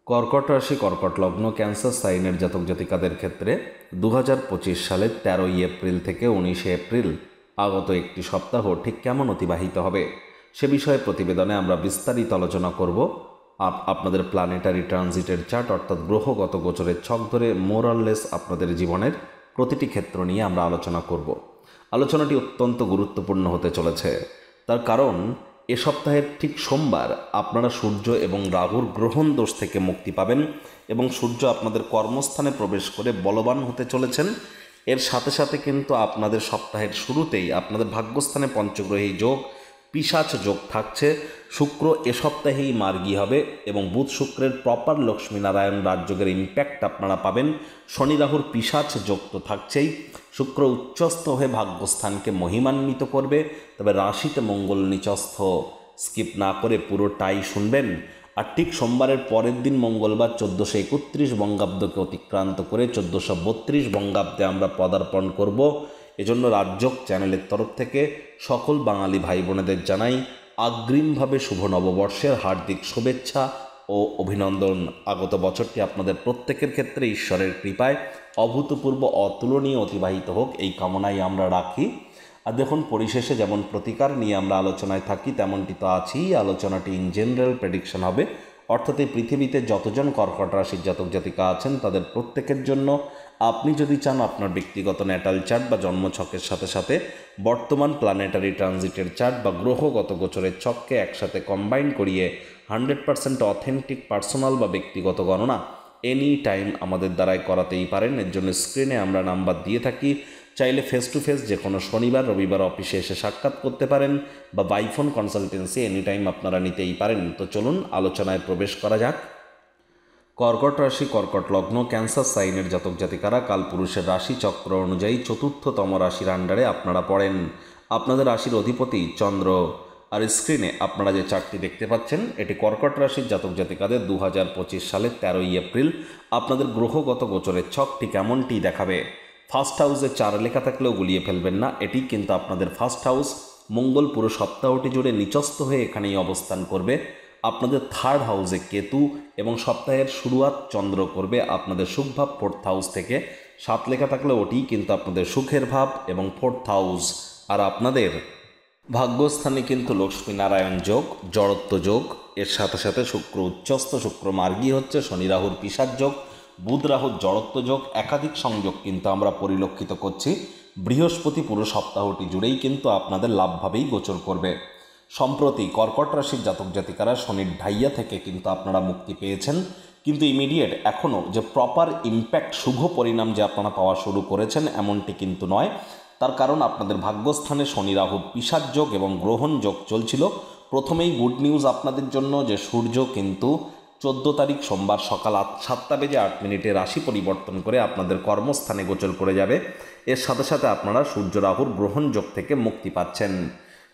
কর্কট রাশি, কর্কট লগ্ন, ক্যান্সার সাইনের জাতক জাতিকাদের ক্ষেত্রে 2025 সালের 13ই এপ্রিল থেকে 19শে এপ্রিল আগত একটি সপ্তাহ ঠিক কেমন অতিবাহিত হবে সে বিষয়ে প্রতিবেদনে আমরা বিস্তারিত আলোচনা করব। আপনাদের প্ল্যানেটারি ট্রানজিটের চার্ট অর্থাৎ গ্রহগত গোচরের ছক ধরে মোরাললেস আপনাদের জীবনের প্রতিটি ক্ষেত্র নিয়ে আমরা আলোচনা করব। আলোচনাটি অত্যন্ত গুরুত্বপূর্ণ হতে চলেছে, তার কারণ এ সপ্তাহের ঠিক সোমবার আপনারা সূর্য এবং রাহুর গ্রহণ দোষ থেকে মুক্তি পাবেন এবং সূর্য আপনাদের কর্মস্থানে প্রবেশ করে বলবান হতে চলেছেন। এর সাথে সাথে কিন্তু আপনাদের সপ্তাহের শুরুতেই আপনাদের ভাগ্যস্থানে পঞ্চগ্রহী যোগ, পিশাচ যোগ থাকছে। শুক্র এ সপ্তাহেই মার্গী হবে এবং বুধ শুক্রের প্রপার লক্ষ্মীনারায়ণ রাজযোগের ইম্প্যাক্ট আপনারা পাবেন। শনি রাহুর পিশাচ যোগ তো থাকছেই। শুক্র উচ্চস্থ হয়ে ভাগ্যস্থানকে মহিমান্বিত করবে, তবে রাশিতে মঙ্গল নিচস্থ। স্কিপ না করে পুরোটাই শুনবেন। আর ঠিক সোমবারের পরের দিন মঙ্গলবার 1431 বঙ্গাব্দকে অতিক্রান্ত করে 1432 বঙ্গাব্দে আমরা পদার্পণ করব। এজন্য রাজযোগ চ্যানেলের তরফ থেকে সকল বাঙালি ভাই বোনেদের জানাই অগ্রিমভাবে শুভ নববর্ষের হার্দিক শুভেচ্ছা ও অভিনন্দন। আগত বছরটি আপনাদের প্রত্যেকের ক্ষেত্রে ঈশ্বরের কৃপায় অভূতপূর্ব অতুলনীয় অতিবাহিত হোক, এই কামনাই আমরা রাখি। আর দেখুন, পরিশেষে যেমন প্রতিকার নিয়ে আমরা আলোচনায় থাকি তেমনটি তো আছেই। আলোচনাটি ইন জেনারেল প্রেডিকশন হবে, অর্থাৎ এই পৃথিবীতে যতজন কর্কট রাশির জাতক জাতিকা আছেন তাদের প্রত্যেকের জন্য আপনি যদি চান আপনার ব্যক্তিগত ন্যাটাল চার্ট বা জন্মছকের সাথে সাথে বর্তমান প্ল্যানেটারি ট্রানজিটের চার্ট বা গ্রহগত গোচরের ছককে একসাথে কম্বাইন করিয়ে 100% অথেন্টিক পার্সোনাল বা ব্যক্তিগত গণনা এনি টাইম আমাদের দ্বারাই করাতেই পারেন। এর জন্য স্ক্রিনে আমরা নাম্বার দিয়ে থাকি। চাইলে ফেস টু ফেস যে কোনো শনিবার রবিবার অফিসে এসে সাক্ষাৎ করতে পারেন বা বাইফোন কনসালটেন্সি এনি টাইম আপনারা নিতেই পারেন। তো চলুন আলোচনায় প্রবেশ করা যাক। কর্কট রাশি, কর্কট লগ্ন, ক্যান্সার সাইনের জাতক জাতিকারা কালপুরুষের রাশি চক্র অনুযায়ী চতুর্থতম রাশির আন্ডারে আপনারা পড়েন। আপনাদের রাশির অধিপতি চন্দ্র। আর স্ক্রিনে আপনারা যে চার্টটি দেখতে পাচ্ছেন এটি কর্কট রাশির জাতক জাতিকাদের 2025 সালের 13ই এপ্রিল আপনাদের গ্রহগত গোচরের ছকটি কেমনটি দেখাবে। ফার্স্ট হাউসে 4 লেখা থাকলেও গুলিয়ে ফেলবেন না, এটি কিন্তু আপনাদের ফার্স্ট হাউস। মঙ্গল পুরো সপ্তাহটি জুড়ে নিচস্থ হয়ে এখানেই অবস্থান করবে। আপনাদের থার্ড হাউসে কেতু এবং সপ্তাহের শুরুয়াত চন্দ্র করবে আপনাদের সুখভাব 4th হাউস থেকে। 7 লেখা থাকলে ওটি কিন্তু আপনাদের সুখের ভাব এবং 4th হাউস। আর আপনাদের ভাগ্যস্থানে কিন্তু লক্ষ্মীনারায়ণ যোগ, জড়ত্ব যোগ, এর সাথে সাথে শুক্র উচ্চস্থ, শুক্র মার্গী হচ্ছে, শনি রাহুর পিশাচ যোগ, বুধ রাহুর জড়ত্ব যোগ, একাধিক সংযোগ কিন্তু আমরা পরিলক্ষিত করছি। বৃহস্পতি পুরো সপ্তাহটি জুড়েই কিন্তু আপনাদের লাভভাবেই গোচর করবে। সম্প্রতি কর্কট রাশির জাতক জাতিকারা শনির ঢাইয়া থেকে কিন্তু আপনারা মুক্তি পেয়েছেন, কিন্তু ইমিডিয়েট এখনও যে প্রপার ইম্প্যাক্ট শুভ পরিণাম যে আপনারা পাওয়া শুরু করেছেন এমনটি কিন্তু নয়। তার কারণ আপনাদের ভাগ্যস্থানে শনি রাহু পিশাচ যোগ এবং গ্রহণ যোগ চলছিল। প্রথমেই গুড নিউজ আপনাদের জন্য যে সূর্য কিন্তু 14 তারিখ সোমবার সকাল 7:08 রাশি পরিবর্তন করে আপনাদের কর্মস্থানে গোচর করে যাবে। এর সাথে সাথে আপনারা সূর্য রাহুর গ্রহণ যোগ থেকে মুক্তি পাচ্ছেন।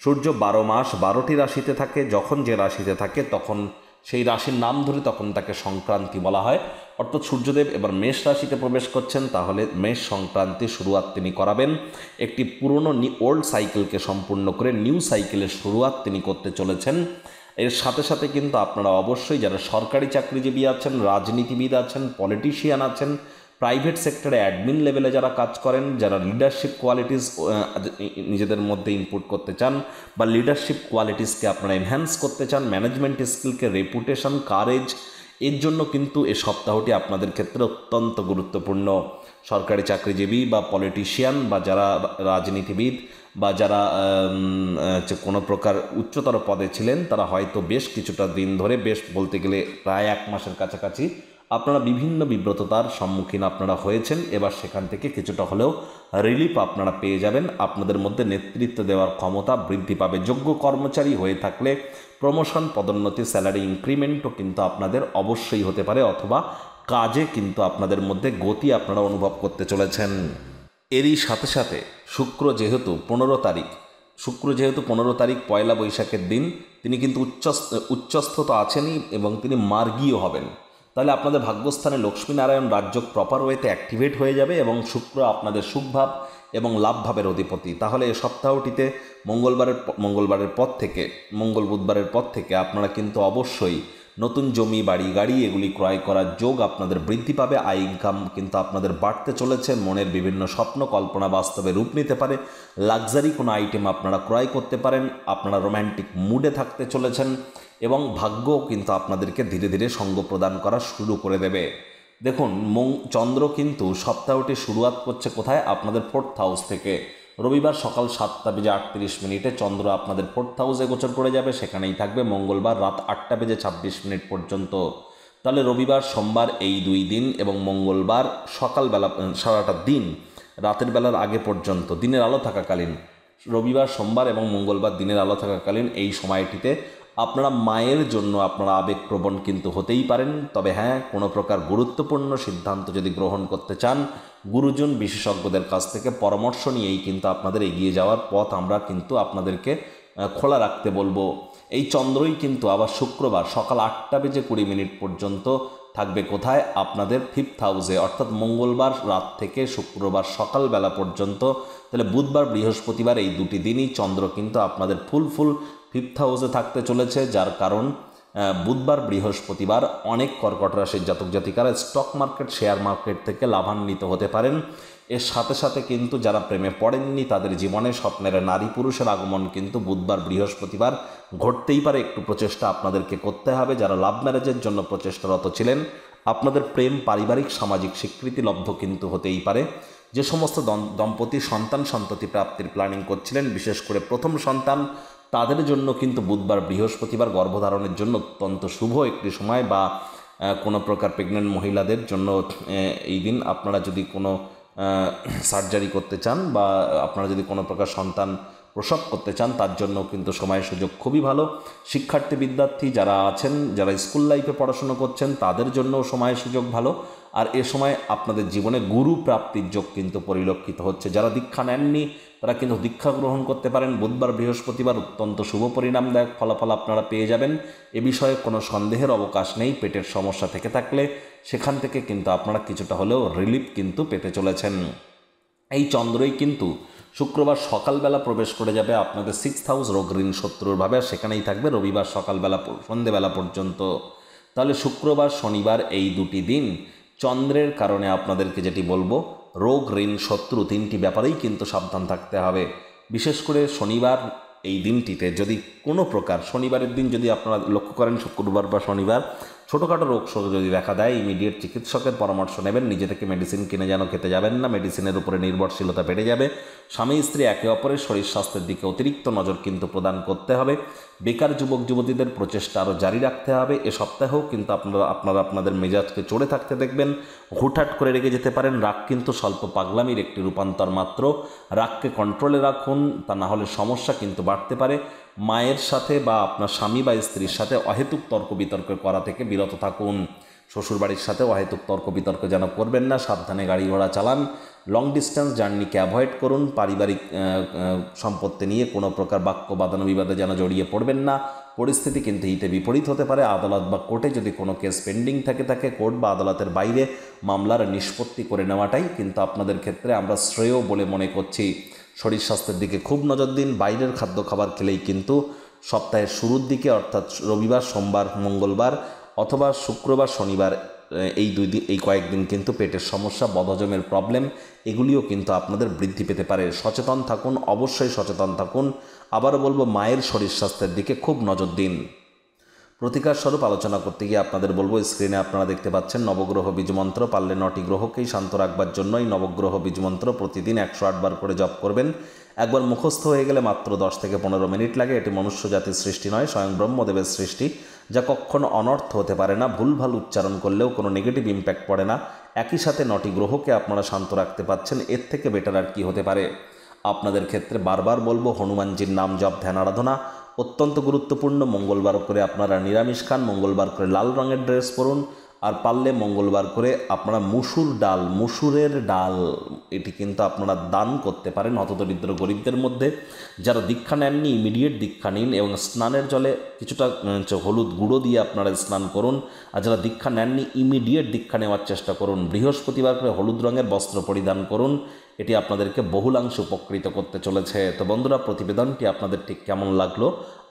সূর্য 12 মাস 12টি রাশিতে থাকে, যখন যে রাশিতে থাকে তখন সেই রাশির নাম ধরে তখন তাকে সংক্রান্তি বলা হয়। অর্থাৎ সূর্যদেব এবার মেষ রাশিতে প্রবেশ করছেন, তাহলে মেষ সংক্রান্তি শুরুয়াত তিনি করাবেন। একটি পুরনো ওল্ড সাইকেলকে সম্পূর্ণ করে নিউ সাইকেলের শুরুয়াত তিনি করতে চলেছেন। এর সাথে সাথে কিন্তু আপনারা অবশ্যই যারা সরকারি চাকরিজীবী আছেন, রাজনীতিবিদ আছেন, পলিটিশিয়ান আছেন, প্রাইভেট সেক্টরে অ্যাডমিন লেভেলে যারা কাজ করেন, যারা লিডারশিপ কোয়ালিটিস নিজেদের মধ্যে ইনপুট করতে চান বা লিডারশিপ কোয়ালিটিসকে আপনারা এনহ্যান্স করতে চান, ম্যানেজমেন্ট স্কিলকে, রেপুটেশন, কারেজ, এর জন্য কিন্তু এই সপ্তাহটি আপনাদের ক্ষেত্রে অত্যন্ত গুরুত্বপূর্ণ। সরকারি চাকরিজীবী বা পলিটিশিয়ান বা যারা রাজনীতিবিদ বা যারা কোনো প্রকার উচ্চতর পদে ছিলেন তারা হয়তো বেশ কিছুটা দিন ধরে, বেশ বলতে গেলে প্রায় 1 মাসের কাছাকাছি আপনারা বিভিন্ন বিব্রততার সম্মুখীন আপনারা হয়েছেন। এবার সেখান থেকে কিছুটা হলেও রিলিফ আপনারা পেয়ে যাবেন। আপনাদের মধ্যে নেতৃত্ব দেওয়ার ক্ষমতা বৃদ্ধি পাবে। যোগ্য কর্মচারী হয়ে থাকলে প্রমোশন, পদোন্নতি, স্যালারি ইনক্রিমেন্টও কিন্তু আপনাদের অবশ্যই হতে পারে, অথবা কাজে কিন্তু আপনাদের মধ্যে গতি আপনারা অনুভব করতে চলেছেন। এরই সাথে সাথে শুক্র যেহেতু 15 তারিখ পয়লা বৈশাখের দিন তিনি কিন্তু উচ্চস্থ তো আছেনই এবং তিনি মার্গীও হবেন। তাহলে আপনাদের ভাগ্যস্থানে লক্ষ্মীনারায়ণ রাজযোগ প্রপার ওয়েতে অ্যাক্টিভেট হয়ে যাবে এবং শুক্র আপনাদের সুখভাব এবং লাভভাবের অধিপতি। তাহলে এই সপ্তাহটিতে মঙ্গল বুধবারের পর থেকে আপনারা কিন্তু অবশ্যই নতুন জমি, বাড়ি, গাড়ি এগুলি ক্রয় করার যোগ আপনাদের বৃদ্ধি পাবে। আয় ইনকাম কিন্তু আপনাদের বাড়তে চলেছে। মনের বিভিন্ন স্বপ্ন কল্পনা বাস্তবে রূপ নিতে পারে। লাক্সারি কোনো আইটেম আপনারা ক্রয় করতে পারেন। আপনারা রোম্যান্টিক মুডে থাকতে চলেছেন এবং ভাগ্যও কিন্তু আপনাদেরকে ধীরে ধীরে সঙ্গ প্রদান করা শুরু করে দেবে। দেখুন, চন্দ্র কিন্তু সপ্তাহটি শুরুয়াত করছে কোথায়? আপনাদের 4th হাউস থেকে। রবিবার সকাল 7:38 চন্দ্র আপনাদের 4th হাউসে গোচর করে যাবে, সেখানেই থাকবে। মঙ্গলবার রাত 8:26 পর্যন্ত। তাহলে রবিবার, সোমবার এই 2 দিন এবং মঙ্গলবার সকালবেলা সারাটা দিন, রাতের বেলার আগে পর্যন্ত, দিনের আলো থাকাকালীন, রবিবার, সোমবার এবং মঙ্গলবার দিনের আলো থাকাকালীন এই সময়টিতে আপনারা মায়ের জন্য আপনারা আবেগপ্রবণ কিন্তু হতেই পারেন। তবে হ্যাঁ, কোনো প্রকার গুরুত্বপূর্ণ সিদ্ধান্ত যদি গ্রহণ করতে চান, গুরুজন বিশেষজ্ঞদের কাছ থেকে পরামর্শ নিয়েই কিন্তু আপনাদের এগিয়ে যাওয়ার পথ আমরা কিন্তু আপনাদেরকে খোলা রাখতে বলবো। এই চন্দ্রই কিন্তু আবার শুক্রবার সকাল 8:20 পর্যন্ত থাকবে কোথায়? আপনাদের 5th হাউসে, অর্থাৎ মঙ্গলবার রাত থেকে শুক্রবার সকালবেলা পর্যন্ত। তাহলে বুধবার, বৃহস্পতিবার এই 2টি দিনই চন্দ্র কিন্তু আপনাদের ফুল 5th হাউসে থাকতে চলেছে, যার কারণ বুধবার, বৃহস্পতিবার অনেক কর্কট রাশির জাতক জাতিকারা স্টক মার্কেট, শেয়ার মার্কেট থেকে লাভান্বিত হতে পারেন। এর সাথে সাথে কিন্তু যারা প্রেমে পড়েননি তাদের জীবনে স্বপ্নের নারী পুরুষের আগমন কিন্তু বুধবার, বৃহস্পতিবার ঘটতেই পারে। একটু প্রচেষ্টা আপনাদেরকে করতে হবে। যারা লাভ ম্যারেজের জন্য প্রচেষ্টারত ছিলেন, আপনাদের প্রেম, পারিবারিক, সামাজিক স্বীকৃতি লব্ধ কিন্তু হতেই পারে। যে সমস্ত দম্পতি সন্ততি প্রাপ্তির প্ল্যানিং করছিলেন, বিশেষ করে প্রথম সন্তান, তাদের জন্য কিন্তু বুধবার, বৃহস্পতিবার গর্ভধারণের জন্য অত্যন্ত শুভ একটি সময়। বা কোনো প্রকার প্রেগনেন্ট মহিলাদের জন্য এই দিন আপনারা যদি কোনো সার্জারি করতে চান বা আপনারা যদি কোনো প্রকার সন্তান প্রসব করতে চান, তার জন্য কিন্তু সময় সুযোগ খুবই ভালো। শিক্ষার্থী, বিদ্যার্থী যারা আছেন, যারা স্কুল লাইফে পড়াশুনো করছেন, তাদের জন্য সময় সুযোগ ভালো। আর এ সময় আপনাদের জীবনে গুরু প্রাপ্তির যোগ কিন্তু পরিলক্ষিত হচ্ছে। যারা দীক্ষা নেননি তারা কিন্তু দীক্ষা গ্রহণ করতে পারেন। বুধবার, বৃহস্পতিবার অত্যন্ত শুভ পরিণামদায়ক ফলাফল আপনারা পেয়ে যাবেন। এ বিষয়ে কোনো সন্দেহের অবকাশ নেই। পেটের সমস্যা থেকে থাকলে সেখান থেকে কিন্তু আপনারা কিছুটা হলেও রিলিফ কিন্তু পেতে চলেছেন। এই চন্দ্রই কিন্তু শুক্রবার সকালবেলা প্রবেশ করে যাবে আপনাদের 6th হাউস, রোগ, ঋণ, শত্রুর ভাবে। সেখানেই থাকবে রবিবার সকালবেলা সন্ধেবেলা পর্যন্ত। তাহলে শুক্রবার, শনিবার এই 2টি দিন চন্দ্রের কারণে আপনাদেরকে যেটি বলবো, রোগ, ঋণ, শত্রু 3টি ব্যাপারেই কিন্তু সাবধান থাকতে হবে। বিশেষ করে শনিবার এই দিনটিতে যদি কোনো প্রকার, শনিবারের দিন যদি আপনারা লক্ষ্য করেন, শুক্রবার বা শনিবার ছোটোখাটো রোগ শোক যদি দেখা দেয়, ইমিডিয়েট চিকিৎসকের পরামর্শ নেবেন। নিজে থেকে মেডিসিন কিনে যেন খেতে যাবেন না, মেডিসিনের উপরে নির্ভরশীলতা বেড়ে যাবে। স্বামী স্ত্রী একে অপরের শরীর স্বাস্থ্যের দিকে অতিরিক্ত নজর কিন্তু প্রদান করতে হবে। বেকার যুবক যুবতীদের প্রচেষ্টা আরও জারি রাখতে হবে। এ সপ্তাহেও কিন্তু আপনাদের মেজাজকে চড়ে থাকতে দেখবেন। হুটহাট করে রেগে যেতে পারেন। রাগ কিন্তু স্বল্প পাগলামির একটি রূপান্তর মাত্র। রাগকে কন্ট্রোলে রাখুন, তা না হলে সমস্যা কিন্তু বাড়তে পারে। মায়ের সাথে বা আপনার স্বামী বা স্ত্রীর সাথে অহেতুক তর্ক বিতর্ক করা থেকে বিরত থাকুন। শ্বশুরবাড়ির সাথে অহেতুক তর্ক বিতর্ক যেন করবেন না। সাবধানে গাড়ি ঘোড়া চালান। লং ডিস্টেন্স জার্নিকে অ্যাভয়েড করুন। পারিবারিক সম্পত্তি নিয়ে কোনো প্রকার বাক্য বাদানুবিবাদে যেন জড়িয়ে পড়বেন না। পরিস্থিতি কিন্তু হিতে বিপরীত হতে পারে। আদালত বা কোর্টে যদি কোনো কেস পেন্ডিং থাকে কোর্ট বা আদালতের বাইরে মামলার নিষ্পত্তি করে নেওয়াটাই কিন্তু আপনাদের ক্ষেত্রে আমরা শ্রেয় বলে মনে করছি। শরীর স্বাস্থ্যের দিকে খুব নজর দিন। বাইরের খাদ্য খাবার খেলেই কিন্তু সপ্তাহের শুরুর দিকে, অর্থাৎ রবিবার, সোমবার, মঙ্গলবার অথবা শুক্রবার, শনিবার এই কয়েকদিন কিন্তু পেটের সমস্যা, বদহজমের প্রবলেম এগুলিও কিন্তু আপনাদের বৃদ্ধি পেতে পারে। সচেতন থাকুন, অবশ্যই সচেতন থাকুন। আবারও বলবো, মায়ের শরীর স্বাস্থ্যের দিকে খুব নজর দিন। প্রতিকার স্বরূপ আলোচনা করতে গিয়ে আপনাদের বলবো, স্ক্রিনে আপনারা দেখতে পাচ্ছেন নবগ্রহ বীজমন্ত্র। পারলে 9টি গ্রহকেই শান্ত রাখবার জন্য এই নবগ্রহ বীজমন্ত্র প্রতিদিন 108 বার করে জপ করবেন। একবার মুখস্থ হয়ে গেলে মাত্র 10 থেকে 15 মিনিট লাগে। এটি মনুষ্য জাতির সৃষ্টি নয়, স্বয়ং ব্রহ্মদেবের সৃষ্টি, যা কখনো অনর্থ হতে পারে না। ভুলভাল উচ্চারণ করলেও কোনো নেগেটিভ ইম্প্যাক্ট পড়ে না। একই সাথে 9টি গ্রহকে আপনারা শান্ত রাখতে পাচ্ছেন। এর থেকে বেটার আর কি হতে পারে? আপনাদের ক্ষেত্রে বারবার বলবো, হনুমানজির নাম জপ, ধ্যান, আরাধনা অত্যন্ত গুরুত্বপূর্ণ। মঙ্গলবার করে আপনারা নিরামিষ খান, মঙ্গলবার করে লাল রঙের ড্রেস পরুন। আর পারলে মঙ্গলবার করে আপনারা মুসুরের ডাল এটি কিন্তু আপনারা দান করতে পারেন হতদরিদ্র গরিবদের মধ্যে। যারা দীক্ষা নেননি, ইমিডিয়েট দীক্ষা নিন এবং স্নানের জলে কিছুটা হলুদ গুঁড়ো দিয়ে আপনারা স্নান করুন। আর যারা দীক্ষা নেননি, ইমিডিয়েট দীক্ষা নেওয়ার চেষ্টা করুন। বৃহস্পতিবার করে হলুদ রঙের বস্ত্র পরিধান করুন এটি আপনাদেরকে বহুলাংশ উপকৃত করতে চলেছে। তো বন্ধুরা, প্রতিবেদনটি আপনাদের ঠিক কেমন লাগলো,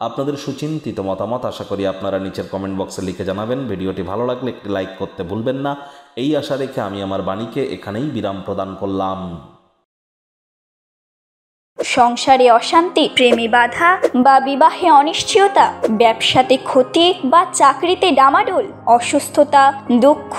আপনাদের সুচিন্তিত মতামত আশা করি আপনারা নিচের কমেন্ট বক্সে লিখে জানাবেন। ভিডিওটি ভালো লাগলে একটি লাইক করতে ভুলবেন না। এই আশা রেখে আমি আমার বাণীকে এখানেই বিরাম প্রদান করলাম। সংসারে অশান্তি, প্রেমে বাধা বা বিবাহে অনিশ্চয়তা, ব্যবসাতে ক্ষতি বা চাকরিতে ডামাডোল, অসুস্থতা, দুঃখ,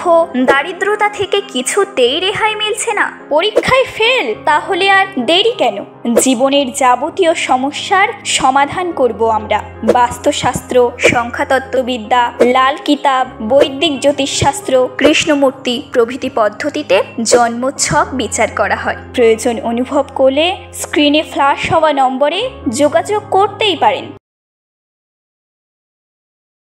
দারিদ্রতা থেকে কিছুতেই রেহাই মিলছে না, পরীক্ষায় ফেল, তাহলে আর দেরি কেন? জীবনের যাবতীয় সমস্যার সমাধান করব আমরা। বাস্তুশাস্ত্র, সংখ্যাতত্ত্ববিদ্যা, লাল কিতাব, বৈদিক জ্যোতিষশাস্ত্র, কৃষ্ণমূর্তি প্রভৃতি পদ্ধতিতে জন্মছক বিচার করা হয়। প্রয়োজন অনুভব করলে স্ক্রিনে ফ্ল্যাশ হওয়া নম্বরে যোগাযোগ করতেই পারেন।